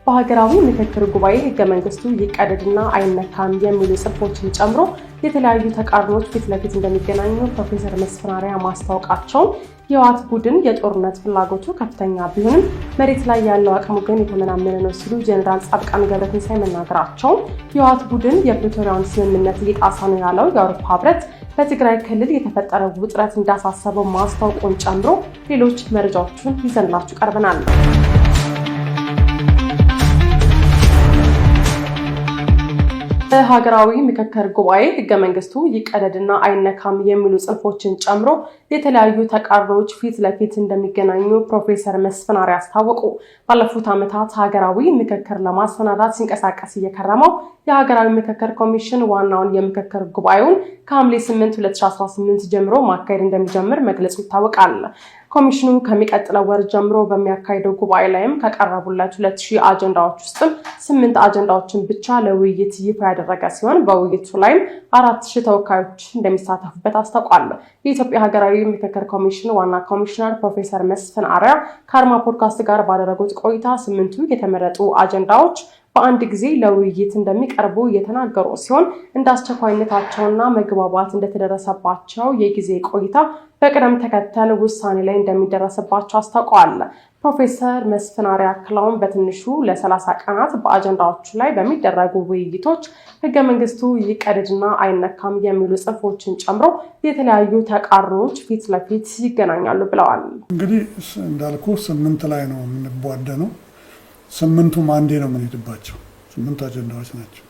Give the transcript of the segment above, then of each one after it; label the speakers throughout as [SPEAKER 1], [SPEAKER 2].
[SPEAKER 1] በሀገራዊ ምክክር ጉባኤ ህገ መንግስቱ ይቀደድና አይነካም የሚሉ ጽሑፎችን ጨምሮ የተለያዩ ተቃርኖች ፊት ለፊት እንደሚገናኙ ፕሮፌሰር መስፍን አርአያ ማስታወቃቸውን የህወሓት ቡድን የጦርነት ፍላጎቱ ከፍተኛ ቢሆንም መሬት ላይ ያለው አቅሙ ግን የተመናመነ ነው ሲሉ ጀነራል ጻድቃን ገብረትንሳኤ መናገራቸውን፣ የህወሓት ቡድን የፕሪቶሪያውን ስምምነት እየጣሰ ነው ያለው የአውሮፓ ህብረት በትግራይ ክልል የተፈጠረው ውጥረት እንዳሳሰበው ማስታወቁን ጨምሮ ሌሎች መረጃዎችን ይዘንላችሁ ቀርበናል። በሀገራዊ ምክክር ጉባኤ ህገ መንግስቱ ይቀደድና አይነካም የሚሉ ጽሑፎችን ጨምሮ የተለያዩ ተቃርኖች ፊት ለፊት እንደሚገናኙ ፕሮፌሰር መስፍን አርአያ አስታወቁ። ባለፉት ዓመታት ሀገራዊ ምክክር ለማሰናዳት ሲንቀሳቀስ እየከረመው የሀገራዊ ምክክር ኮሚሽን ዋናውን የምክክር ጉባኤውን ከሐምሌ 8 2018 ጀምሮ ማካሄድ እንደሚጀምር መግለጹ ይታወቃል። ኮሚሽኑ ከሚቀጥለው ወር ጀምሮ በሚያካሂደው ጉባኤ ላይም ከቀረቡለት 2000 አጀንዳዎች ውስጥም 8 አጀንዳዎችን ብቻ ለውይይት ይፋ ያደረገ ሲሆን በውይይቱ ላይም 4000 ተወካዮች እንደሚሳተፉበት አስታውቋል። የኢትዮጵያ ሀገራዊ ምክክር ኮሚሽን ዋና ኮሚሽነር ፕሮፌሰር መስፍን አርአያ ከአርማ ፖድካስት ጋር ባደረጉት ቆይታ 8ቱ የተመረጡ አጀንዳዎች በአንድ ጊዜ ለውይይት እንደሚቀርቡ የተናገሩ ሲሆን እንደ አስቸኳይነታቸውና መግባባት እንደተደረሰባቸው የጊዜ ቆይታ በቅደም ተከተል ውሳኔ ላይ እንደሚደረስባቸው አስታውቀዋል። ፕሮፌሰር መስፍን አርአያ አክለውም በትንሹ ለ30 ቀናት በአጀንዳዎቹ ላይ በሚደረጉ ውይይቶች ህገ መንግስቱ ይቀደድና አይነካም የሚሉ ጽሑፎችን ጨምሮ የተለያዩ ተቃርኖች ፊት ለፊት ይገናኛሉ ብለዋል።
[SPEAKER 2] እንግዲህ እንዳልኩ 8 ላይ ነው የምንቧደነው። 8ቱም አንዴ ነው የምንሄድባቸው። 8 አጀንዳዎች ናቸው።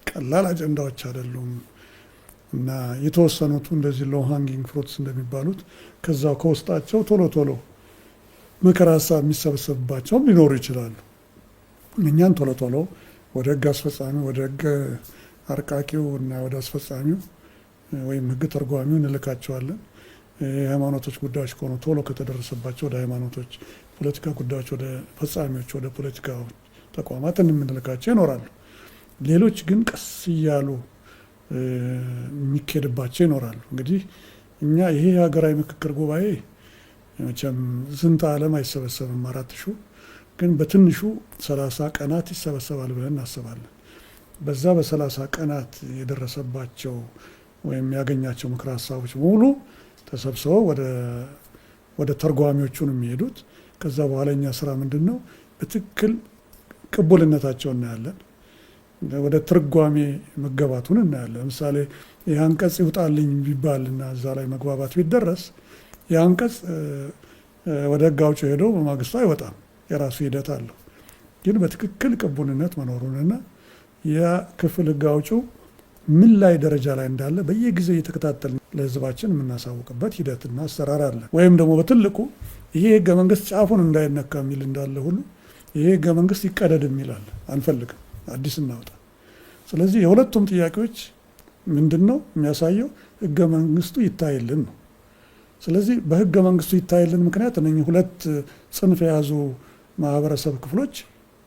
[SPEAKER 2] ቀላል አጀንዳዎች አይደሉም እና የተወሰኑት እንደዚህ ሎው ሃንጊንግ ፍሩትስ እንደሚባሉት ከዛው ከውስጣቸው ቶሎ ምክር ሀሳብ የሚሰበሰብባቸውም ሊኖሩ ይችላሉ። እኛን ቶሎ ወደ ህግ አስፈጻሚ ወደ ህግ አርቃቂው እና ወደ አስፈጻሚው ወይም ህግ ተርጓሚው እንልካቸዋለን። የሃይማኖቶች ጉዳዮች ከሆኑ ቶሎ ከተደረሰባቸው ወደ ሃይማኖቶች፣ ፖለቲካ ጉዳዮች ወደ ፈጻሚዎች ወደ ፖለቲካ ተቋማት እንምንልካቸው ይኖራሉ። ሌሎች ግን ቀስ እያሉ የሚካሄድባቸው ይኖራሉ። እንግዲህ እኛ ይሄ ሀገራዊ ምክክር ጉባኤ መቼም ዝንተ ዓለም አይሰበሰብም 4000 ግን በትንሹ 30 ቀናት ይሰበሰባል ብለን እናስባለን። በዛ በ30 ቀናት የደረሰባቸው ወይም ያገኛቸው ምክር ሀሳቦች ሙሉ ተሰብስበው ወደ ተርጓሚዎቹን የሚሄዱት። ከዛ በኋላ እኛ ስራ ምንድን ነው? በትክክል ቅቡልነታቸው እናያለን። ወደ ትርጓሜ መገባቱን እናያለን። ለምሳሌ ይህ አንቀጽ ይውጣልኝ ቢባል እና እዛ ላይ መግባባት ቢደረስ ይህ አንቀጽ ወደ ህግ አውጪው ሄዶ በማግስቱ አይወጣም። የራሱ ሂደት አለው። ግን በትክክል ቅቡልነት መኖሩንና የክፍል ህግ አውጪው ምን ላይ ደረጃ ላይ እንዳለ በየጊዜው እየተከታተልን ለህዝባችን የምናሳውቅበት ሂደትና አሰራር አለ። ወይም ደግሞ በትልቁ ይሄ ህገ መንግስት ጫፉን እንዳይነካ የሚል እንዳለ ሁሉ ይሄ ህገ መንግስት ይቀደድ የሚላል አንፈልግም፣ አዲስ እናውጣ። ስለዚህ የሁለቱም ጥያቄዎች ምንድን ነው የሚያሳየው? ህገ መንግስቱ ይታይልን ነው። ስለዚህ በህገ መንግስቱ ይታይልን ምክንያት እነኚህ ሁለት ጽንፍ የያዙ ማህበረሰብ ክፍሎች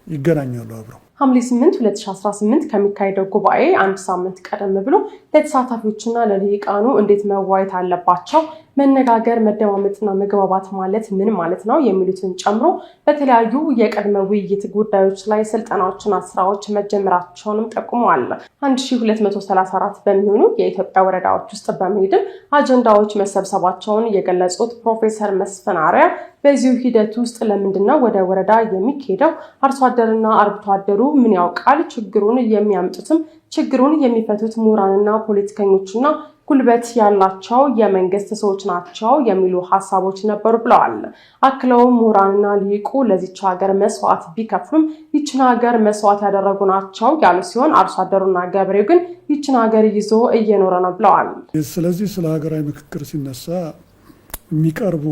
[SPEAKER 2] ይገናኛሉ አብረው።
[SPEAKER 1] ሐምሌ 8 2018 ከሚካሄደው ጉባኤ አንድ ሳምንት ቀደም ብሎ ለተሳታፊዎችና ለልሂቃኑ እንዴት መዋየት አለባቸው፣ መነጋገር፣ መደማመጥና መግባባት ማለት ምን ማለት ነው የሚሉትን ጨምሮ በተለያዩ የቅድመ ውይይት ጉዳዮች ላይ ስልጠናዎችና ስራዎች መጀመራቸውንም ጠቁመዋል። 1234 በሚሆኑ የኢትዮጵያ ወረዳዎች ውስጥ በመሄድም አጀንዳዎች መሰብሰባቸውን የገለጹት ፕሮፌሰር መስፍን አርአያ በዚሁ ሂደት ውስጥ ለምንድነው ወደ ወረዳ የሚካሄደው? አርሶ አደርና አርብቶ አደሩ ምን ያውቃል? ችግሩን የሚያምጡትም ችግሩን የሚፈቱት ምሁራንና ፖለቲከኞችና ጉልበት ያላቸው የመንግስት ሰዎች ናቸው የሚሉ ሀሳቦች ነበሩ ብለዋል። አክለውም ምሁራንና ሊቁ ለዚች ሀገር መስዋዕት ቢከፍሉም ይችን ሀገር መስዋዕት ያደረጉ ናቸው ያሉ ሲሆን አርሶ አደሩና ገበሬው ግን ይችን ሀገር ይዞ እየኖረ ነው ብለዋል።
[SPEAKER 2] ስለዚህ ስለ ሀገራዊ ምክክር ሲነሳ የሚቀርቡ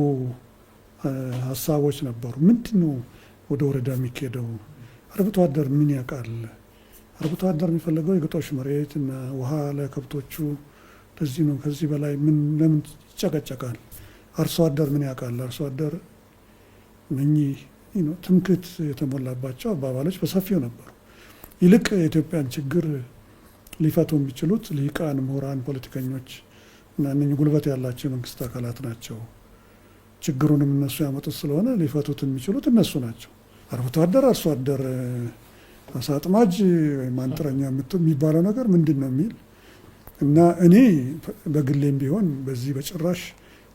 [SPEAKER 2] ሀሳቦች ነበሩ። ምንድነው ወደ ወረዳ የሚካሄደው? አርብቶ አደር ምን ያውቃል? አርብቶ አደር የሚፈልገው የግጦሽ መሬት እና ውሃ ለከብቶቹ ለዚህ ነው። ከዚህ በላይ ለምን ይጨቀጨቃል? አርሶ አደር ምን ያውቃል? አርሶ አደር እነኚህ ትምክህት የተሞላባቸው አባባሎች በሰፊው ነበሩ። ይልቅ የኢትዮጵያን ችግር ሊፈቱ የሚችሉት ልሂቃን፣ ምሁራን፣ ፖለቲከኞች እና እነኚህ ጉልበት ያላቸው የመንግስት አካላት ናቸው። ችግሩንም እነሱ ያመጡት ስለሆነ ሊፈቱት የሚችሉት እነሱ ናቸው። አርብቶ አደር፣ አርሶ አደር፣ አሳ አጥማጅ ወይም አንጥረኛ የሚባለው ነገር ምንድን ነው የሚል እና እኔ በግሌም ቢሆን በዚህ በጭራሽ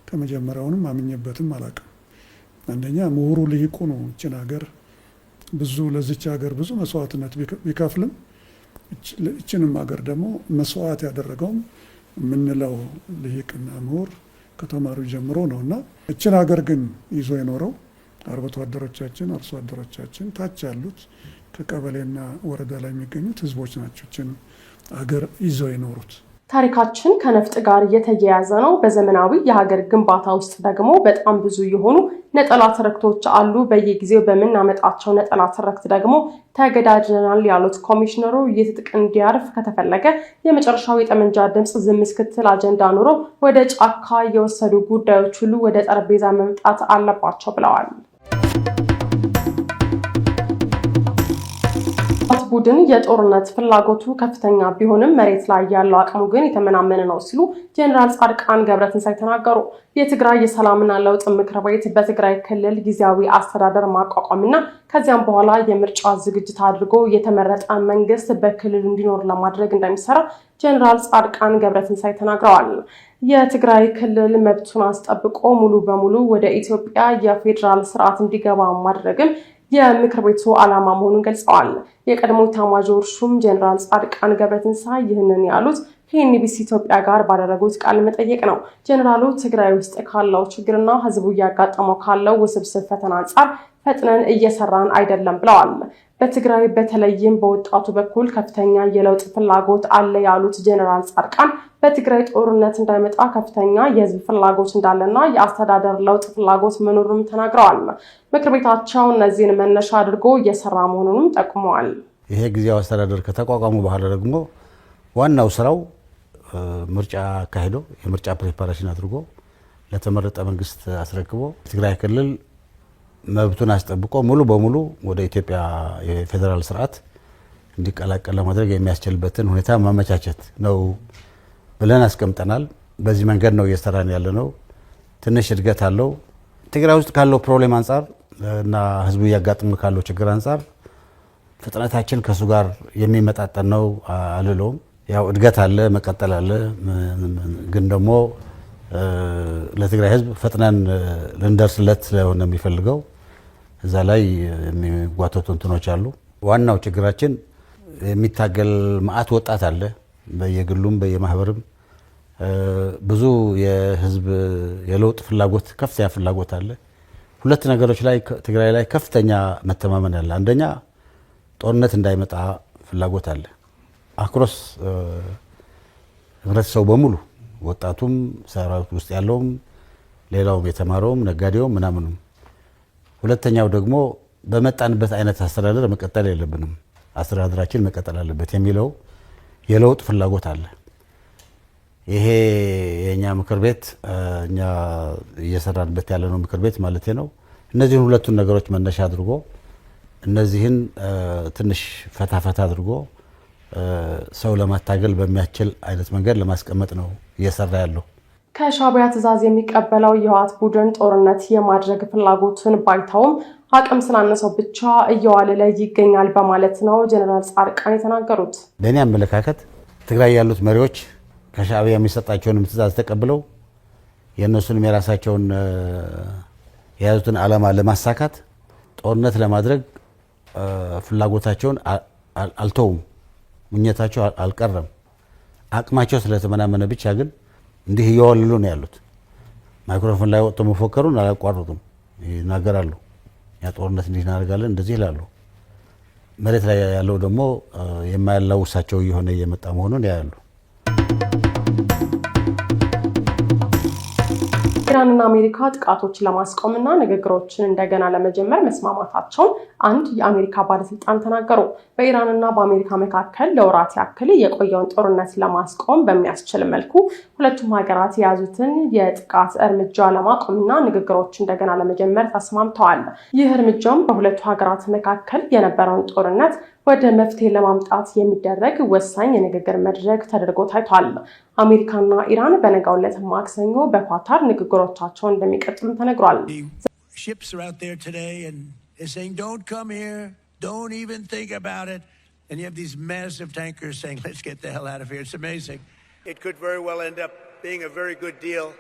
[SPEAKER 2] ከመጀመሪያውንም አምኜበትም አላውቅም። አንደኛ ምሁሩ ልሂቁ ነው እችን ሀገር ለዚች ሀገር ብዙ መስዋዕትነት ቢከፍልም እችንም ሀገር ደግሞ መስዋዕት ያደረገውም የምንለው ልሂቅና ምሁር ከተማሪው ጀምሮ ነው እና እችን ሀገር ግን ይዞ የኖረው አርብቶ አደሮቻችን፣ አርሶ አደሮቻችን ታች ያሉት ከቀበሌና ወረዳ ላይ የሚገኙት ህዝቦች ናቸው እችን ሀገር ይዘው የኖሩት።
[SPEAKER 1] ታሪካችን ከነፍጥ ጋር የተያያዘ ነው። በዘመናዊ የሀገር ግንባታ ውስጥ ደግሞ በጣም ብዙ የሆኑ ነጠላ ትርክቶች አሉ። በየጊዜው በምናመጣቸው ነጠላ ትርክት ደግሞ ተገዳድለናል ያሉት ኮሚሽነሩ የትጥቅ እንዲያርፍ ከተፈለገ የመጨረሻው የጠመንጃ ድምፅ ዝም እስክትል አጀንዳ ኑሮ ወደ ጫካ የወሰዱ ጉዳዮች ሁሉ ወደ ጠረጴዛ መምጣት አለባቸው ብለዋል። ቡድን የጦርነት ፍላጎቱ ከፍተኛ ቢሆንም መሬት ላይ ያለው አቅሙ ግን የተመናመነ ነው ሲሉ ጀነራል ጻድቃን ገብረትንሳኤ ተናገሩ። የትግራይ የሰላምና ለውጥ ምክር ቤት በትግራይ ክልል ጊዜያዊ አስተዳደር ማቋቋምና ከዚያም በኋላ የምርጫ ዝግጅት አድርጎ የተመረጠ መንግስት በክልሉ እንዲኖር ለማድረግ እንደሚሰራ ጀነራል ጻድቃን ገብረትንሳኤ ተናግረዋል። የትግራይ ክልል መብቱን አስጠብቆ ሙሉ በሙሉ ወደ ኢትዮጵያ የፌዴራል ስርዓት እንዲገባ ማድረግም የምክር ቤቱ ዓላማ መሆኑን ገልጸዋል። የቀድሞ ኤታማዦር ሹም ጀነራል ጻድቃን ገብረትንሳኤ ይህንን ያሉት ከኤንቢሲ ኢትዮጵያ ጋር ባደረጉት ቃለ መጠይቅ ነው። ጀነራሉ ትግራይ ውስጥ ካለው ችግርና ህዝቡ እያጋጠመው ካለው ውስብስብ ፈተና አንጻር ፈጥነን እየሰራን አይደለም ብለዋል። በትግራይ በተለይም በወጣቱ በኩል ከፍተኛ የለውጥ ፍላጎት አለ ያሉት ጀነራል ጻድቃን በትግራይ ጦርነት እንዳይመጣ ከፍተኛ የህዝብ ፍላጎት እንዳለና የአስተዳደር ለውጥ ፍላጎት መኖሩንም ተናግረዋል። ምክር ቤታቸው እነዚህን መነሻ አድርጎ እየሰራ መሆኑንም ጠቁመዋል።
[SPEAKER 3] ይሄ ጊዜያዊ አስተዳደር ከተቋቋሙ በኋላ ደግሞ ዋናው ስራው ምርጫ አካሂዶ የምርጫ ፕሪፓሬሽን አድርጎ ለተመረጠ መንግስት አስረክቦ ትግራይ ክልል መብቱን አስጠብቆ ሙሉ በሙሉ ወደ ኢትዮጵያ የፌዴራል ስርዓት እንዲቀላቀል ለማድረግ የሚያስችልበትን ሁኔታ ማመቻቸት ነው ብለን አስቀምጠናል። በዚህ መንገድ ነው እየሰራን ያለነው። ትንሽ እድገት አለው። ትግራይ ውስጥ ካለው ፕሮብሌም አንጻር እና ህዝቡ እያጋጠመ ካለው ችግር አንጻር ፍጥነታችን ከሱ ጋር የሚመጣጠን ነው አልለውም። ያው እድገት አለ፣ መቀጠል አለ። ግን ደግሞ ለትግራይ ህዝብ ፈጥነን ልንደርስለት ስለሆነ የሚፈልገው እዛ ላይ የሚጓተቱ እንትኖች አሉ። ዋናው ችግራችን የሚታገል መዓት ወጣት አለ፣ በየግሉም በየማህበርም ብዙ የህዝብ የለውጥ ፍላጎት ከፍተኛ ፍላጎት አለ። ሁለት ነገሮች ላይ ትግራይ ላይ ከፍተኛ መተማመን አለ። አንደኛ ጦርነት እንዳይመጣ ፍላጎት አለ አክሮስ ህብረተሰቡ በሙሉ ወጣቱም ሰራዊት ውስጥ ያለውም ሌላውም የተማረውም ነጋዴውም ምናምኑም። ሁለተኛው ደግሞ በመጣንበት አይነት አስተዳደር መቀጠል የለብንም፣ አስተዳደራችን መቀጠል አለበት የሚለው የለውጥ ፍላጎት አለ። ይሄ የኛ ምክር ቤት እኛ እየሰራንበት ያለነው ምክር ቤት ማለት ነው እነዚህን ሁለቱን ነገሮች መነሻ አድርጎ እነዚህን ትንሽ ፈታፈታ አድርጎ ሰው ለማታገል በሚያስችል አይነት መንገድ ለማስቀመጥ ነው እየሰራ ያለው።
[SPEAKER 1] ከሻዕቢያ ትዕዛዝ የሚቀበለው የህወሓት ቡድን ጦርነት የማድረግ ፍላጎቱን ባይተውም አቅም ስላነሰው ብቻ እየዋለለ ይገኛል በማለት ነው ጀነራል ጻድቃን የተናገሩት።
[SPEAKER 3] በእኔ አመለካከት ትግራይ ያሉት መሪዎች ከሻዕቢያ የሚሰጣቸውን ትዕዛዝ ተቀብለው የእነሱንም የራሳቸውን የያዙትን ዓላማ ለማሳካት ጦርነት ለማድረግ ፍላጎታቸውን አልተውም፣ ምኞታቸው አልቀረም። አቅማቸው ስለተመናመነ ብቻ ግን እንዲህ እየዋለሉ ነው ያሉት። ማይክሮፎን ላይ ወጥቶ መፎከሩን አላቋረጡም፣ ይናገራሉ። ያ ጦርነት እንዲህ እናደርጋለን እንደዚህ ይላሉ። መሬት ላይ ያለው ደግሞ የማያላውሳቸው እየሆነ እየመጣ መሆኑን ያያሉ።
[SPEAKER 1] ኢራንና አሜሪካ ጥቃቶችን ለማስቆምና ንግግሮችን እንደገና ለመጀመር መስማማታቸውን አንድ የአሜሪካ ባለስልጣን ተናገሩ። በኢራንና በአሜሪካ መካከል ለወራት ያክል የቆየውን ጦርነት ለማስቆም በሚያስችል መልኩ ሁለቱም ሀገራት የያዙትን የጥቃት እርምጃ ለማቆምና ንግግሮችን እንደገና ለመጀመር ተስማምተዋል። ይህ እርምጃም በሁለቱ ሀገራት መካከል የነበረውን ጦርነት ወደ መፍትሄ ለማምጣት የሚደረግ ወሳኝ የንግግር መድረክ ተደርጎ ታይቷል። አሜሪካና ኢራን በነጋው ዕለት ማክሰኞ በኳታር ንግግሮቻቸውን እንደሚቀጥሉ ተነግሯል።
[SPEAKER 4] Ships are out there today and is saying, don't come here, don't even think about it. And you have these massive tankers saying, let's get the hell out of here. It's amazing. It could very well end up being a very good deal.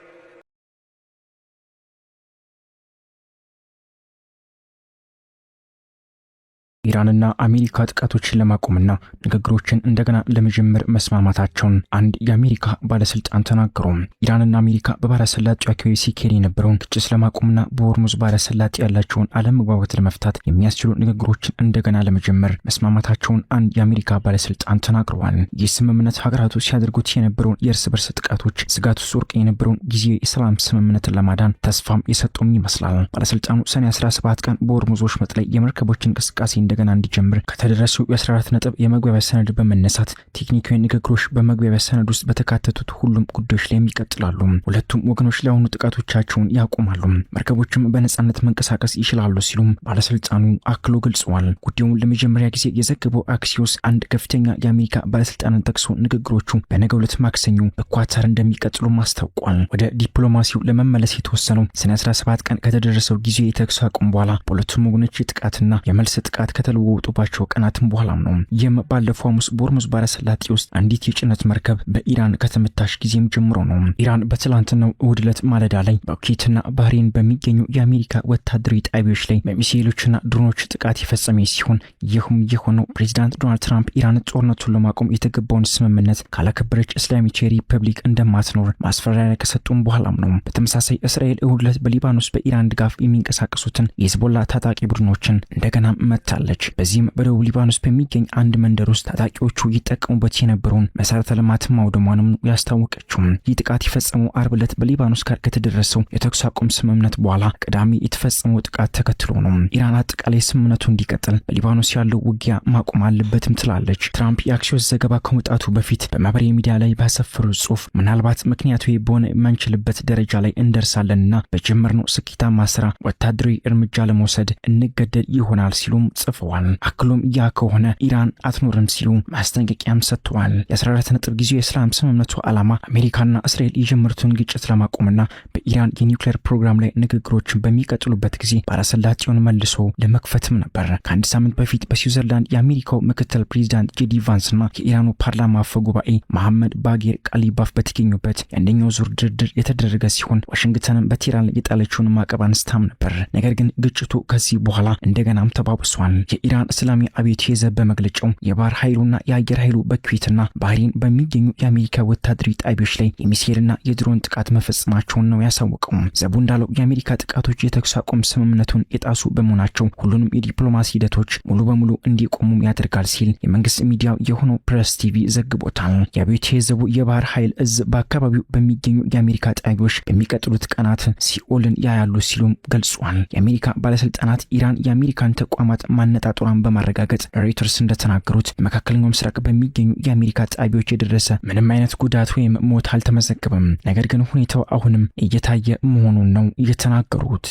[SPEAKER 5] ኢራንና አሜሪካ ጥቃቶችን ለማቆምና ንግግሮችን እንደገና ለመጀመር መስማማታቸውን አንድ የአሜሪካ ባለስልጣን ተናገሩ። ኢራንና አሜሪካ በባህረ ሰላጤው አካባቢ ሲካሄድ የነበረውን ግጭት ለማቆምና በሆርሙዝ ባህረ ሰላጤ ያላቸውን አለመግባባት ለመፍታት የሚያስችሉ ንግግሮችን እንደገና ለመጀመር መስማማታቸውን አንድ የአሜሪካ ባለስልጣን ተናግረዋል። ይህ ስምምነት ሀገራቱ ሲያደርጉት የነበረውን የእርስ በርስ ጥቃቶች ስጋት ውስጥ ወድቀው የነበረውን ጊዜያዊ የሰላም ስምምነትን ለማዳን ተስፋም የሰጠውም ይመስላል። ባለስልጣኑ ሰኔ 17 ቀን በሆርሙዝ ወሽመጥ ላይ የመርከቦች እንቅስቃሴ እንደገና እንዲጀምር ከተደረሰው የ14 ነጥብ የመግባቢያ ሰነድ በመነሳት ቴክኒካዊ ንግግሮች በመግባቢያ ሰነድ ውስጥ በተካተቱት ሁሉም ጉዳዮች ላይ ይቀጥላሉ። ሁለቱም ወገኖች ለአሁኑ ጥቃቶቻቸውን ያቆማሉ፣ መርከቦችም በነጻነት መንቀሳቀስ ይችላሉ ሲሉም ባለስልጣኑ አክሎ ገልጸዋል። ጉዳዩን ለመጀመሪያ ጊዜ የዘገበው አክሲዮስ አንድ ከፍተኛ የአሜሪካ ባለስልጣንን ጠቅሶ ንግግሮቹ በነገው ዕለት ማክሰኞ በኳታር እንደሚቀጥሉ አስታውቋል። ወደ ዲፕሎማሲው ለመመለስ የተወሰነው ሰኔ 17 ቀን ከተደረሰው ጊዜ የተኩስ አቁም በኋላ በሁለቱም ወገኖች ጥቃትና የመልስ ጥቃት ከተለወጡባቸው ቀናትም በኋላም ነው። ይህም ባለፈው ሐሙስ በሆርሙዝ ባህረ ሰላጤ ውስጥ አንዲት የጭነት መርከብ በኢራን ከተመታች ጊዜም ጀምሮ ነው። ኢራን በትላንትናው እሁድ ዕለት ማለዳ ላይ በኩዌትና ባህሬን በሚገኙ የአሜሪካ ወታደራዊ ጣቢያዎች ላይ በሚሳኤሎችና ድሮኖች ጥቃት የፈጸመች ሲሆን ይህም የሆነው ፕሬዚዳንት ዶናልድ ትራምፕ ኢራን ጦርነቱን ለማቆም የተገባውን ስምምነት ካላከበረች እስላሚክ ሪፐብሊክ እንደማትኖር ማስፈራሪያ ከሰጡም በኋላም ነው። በተመሳሳይ እስራኤል እሁድ ዕለት በሊባኖስ በኢራን ድጋፍ የሚንቀሳቀሱትን የሂዝቦላ ታጣቂ ቡድኖችን እንደገና መታለች። በዚህም በደቡብ ሊባኖስ በሚገኝ አንድ መንደር ውስጥ ታጣቂዎቹ ይጠቀሙበት የነበረውን መሰረተ ልማት ማውደሟንም ያስታወቀችው። ይህ ጥቃት የፈጸመው አርብ ዕለት በሊባኖስ ጋር ከተደረሰው የተኩስ አቁም ስምምነት በኋላ ቅዳሜ የተፈጸመው ጥቃት ተከትሎ ነው። ኢራን አጠቃላይ ስምምነቱ እንዲቀጥል በሊባኖስ ያለው ውጊያ ማቆም አለበትም ትላለች። ትራምፕ የአክሲዮስ ዘገባ ከመውጣቱ በፊት በማህበራዊ ሚዲያ ላይ ባሰፈሩት ጽሑፍ ምናልባት ምክንያታዊ በሆነ የማንችልበት ደረጃ ላይ እንደርሳለንና በጀመርነው ስኬታማ ስራ ወታደራዊ እርምጃ ለመውሰድ እንገደድ ይሆናል ሲሉም ጽፈዋል። አክሎም ያ ከሆነ ኢራን አትኖርም ሲሉ ማስጠንቀቂያም ሰጥተዋል። የ14 ነጥብ ጊዜው የሰላም ስምምነቱ ዓላማ አሜሪካና እስራኤል የጀመሩትን ግጭት ለማቆምና በኢራን የኒውክሌር ፕሮግራም ላይ ንግግሮችን በሚቀጥሉበት ጊዜ ባህረ ሰላጤውን መልሶ ለመክፈትም ነበር። ከአንድ ሳምንት በፊት በስዊዘርላንድ የአሜሪካው ምክትል ፕሬዚዳንት ጄዲ ቫንስና የኢራኑ ፓርላማ አፈ ጉባኤ መሐመድ ባጌር ቃሊባፍ በተገኙበት የአንደኛው ዙር ድርድር የተደረገ ሲሆን ዋሽንግተንም በቴህራን የጣለችውን ማዕቀብ አንስታም ነበር። ነገር ግን ግጭቱ ከዚህ በኋላ እንደገናም ተባብሷል። የኢራን እስላማዊ አብዮታዊ ዘብ በመግለጫው የባህር ኃይሉና የአየር ኃይሉ በኩዌትና ባህሬን በሚገኙ የአሜሪካ ወታደራዊ ጣቢያዎች ላይ የሚሳኤልና የድሮን ጥቃት መፈጸማቸውን ነው ያሳወቀው። ዘቡ እንዳለው የአሜሪካ ጥቃቶች የተኩስ አቁም ስምምነቱን የጣሱ በመሆናቸው ሁሉንም የዲፕሎማሲ ሂደቶች ሙሉ በሙሉ እንዲቆሙም ያደርጋል ሲል የመንግስት ሚዲያው የሆነው ፕሬስ ቲቪ ዘግቦታል። የአብዮታዊ ዘቡ የባህር ኃይል እዝ በአካባቢው በሚገኙ የአሜሪካ ጣቢያዎች በሚቀጥሉት ቀናት ሲኦልን ያያሉ ሲሉም ገልጿል። የአሜሪካ ባለስልጣናት ኢራን የአሜሪካን ተቋማት ማነጣጠሯን በማረጋገጥ ሮይተርስ እንደተናገሩት በመካከለኛው ምስራቅ በሚገኙ የአሜሪካ ጣቢያዎች የደረሰ ምንም አይነት ጉዳት ወይም ሞት አልተመዘገበም። ነገር ግን ሁኔታው አሁንም እየታየ መሆኑን ነው የተናገሩት።